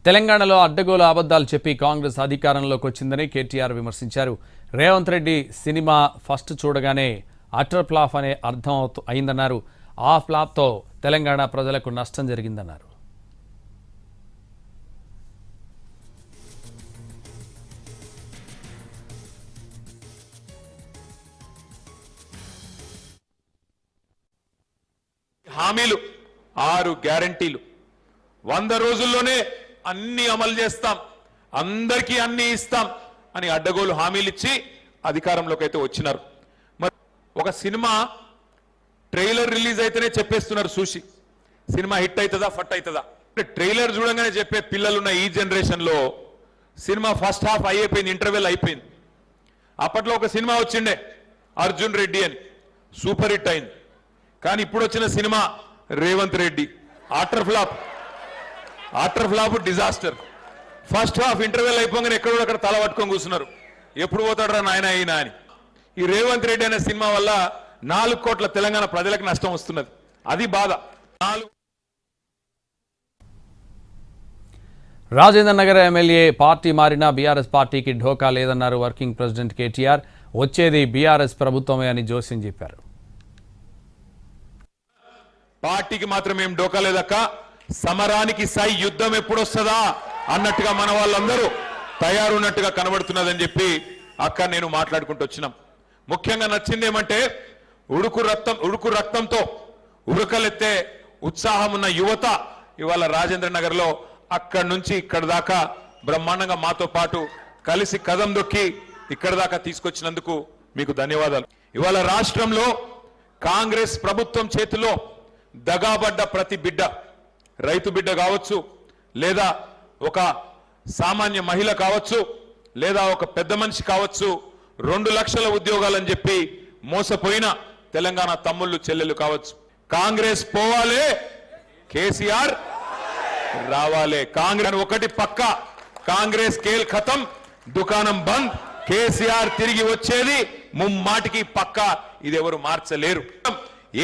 తెలంగాణలో అడ్డగోలు అబద్ధాలు చెప్పి కాంగ్రెస్ అధికారంలోకి వచ్చిందని కేటీఆర్ విమర్శించారు. రేవంత్ రెడ్డి సినిమా ఫస్ట్ చూడగానే అటర్ ఫ్లాప్ అనే అర్థం అయిందన్నారు. ఆ ఫ్లాప్తో తెలంగాణ ప్రజలకు నష్టం జరిగిందన్నారు. హామీలు 6 గ్యారంటీలు 100 రోజుల్లోనే అన్ని అమలు చేస్తాం, అందరికీ అన్ని ఇస్తాం అని అడ్డగోలు హామీలు ఇచ్చి అధికారంలోకి అయితే వచ్చినారు. మరి ఒక సినిమా ట్రైలర్ రిలీజ్ అయితేనే చెప్పేస్తున్నారు చూసి సినిమా హిట్ అవుతుందా ఫట్ అవుతుందా. ట్రైలర్ చూడంగానే చెప్పే పిల్లలున్న ఈ జనరేషన్ లో సినిమా ఫస్ట్ హాఫ్ అయిపోయింది, ఇంటర్వెల్ అయిపోయింది. అప్పట్లో ఒక సినిమా వచ్చిండే అర్జున్ రెడ్డి అని, సూపర్ హిట్ అయింది. కానీ ఇప్పుడు వచ్చిన cinema Revanth Reddy utter flop disaster. First half interval అయిపోగానే ఎక్కడో అక్కడ తల పట్టుకొని కూర్చున్నారు, ఎప్పుడు పోతాడరా నాయన అయినా అని. ఈ రేవంత్ రెడ్డి అనే సినిమా వల్ల 4 కోట్ల తెలంగాణ ప్రజలకు నష్టం వస్తున్నది, అది బాధ. రాజేంద్ర నగర్ ఎమ్మెల్యే పార్టీ మారినా బీఆర్ఎస్ పార్టీకి ఢోకా లేదన్నారు వర్కింగ్ ప్రెసిడెంట్ కేటీఆర్. వచ్చేది బీఆర్ఎస్ ప్రభుత్వమే అని జోస్యం చెప్పారు. పార్టీకి మాత్రం ఏం డోకా లేదక్క, సమరానికి సై యుద్ధం ఎప్పుడు వస్తుందా అన్నట్టుగా మన వాళ్ళందరూ తయారున్నట్టుగా కనబడుతున్నదని చెప్పి అక్క నేను మాట్లాడుకుంటూ వచ్చినాం. ముఖ్యంగా నచ్చింది ఏమంటే ఉడుకు రక్తంతో ఉరకలెత్తే ఉత్సాహం ఉన్న యువత ఇవాళ రాజేంద్ర నగర్ లో అక్కడి నుంచి ఇక్కడ దాకా బ్రహ్మాండంగా మాతో పాటు కలిసి కదం దొక్కి ఇక్కడ దాకా తీసుకొచ్చినందుకు మీకు ధన్యవాదాలు. ఇవాళ రాష్ట్రంలో కాంగ్రెస్ ప్రభుత్వం చేతిలో దగాబడ్డ ప్రతి బిడ్డ, రైతు బిడ్డ కావచ్చు, లేదా ఒక సామాన్య మహిళ కావచ్చు, లేదా ఒక పెద్ద మనిషి కావచ్చు, 2 లక్షల ఉద్యోగాలని చెప్పి మోసపోయిన తెలంగాణ తమ్ముళ్ళు చెల్లెలు కావచ్చు. కాంగ్రెస్ పోవాలే, కేసీఆర్ రావాలే. కాంగ్రెస్ ఒకటి పక్క, కాంగ్రెస్ కేల్ ఖతం, దుకాణం బంద్, కేసీఆర్ తిరిగి వచ్చేది ముమ్మాటికి పక్క. ఇది ఎవరు మార్చలేరు.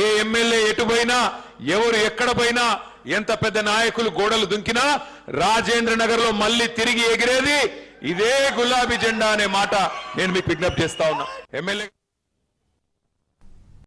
ఏ ఎమ్మెల్యే ఎటు పోయినా, ఎవరు ఎక్కడ పోయినా, ఎంత పెద్ద నాయకులు గోడలు దుంకినా రాజేంద్ర నగర్ లో మళ్ళీ తిరిగి ఎగిరేది ఇదే గులాబీ జెండా అనే మాట నేను మీకు విజ్ఞప్తి చేస్తా ఉన్నా. ఎమ్మెల్యే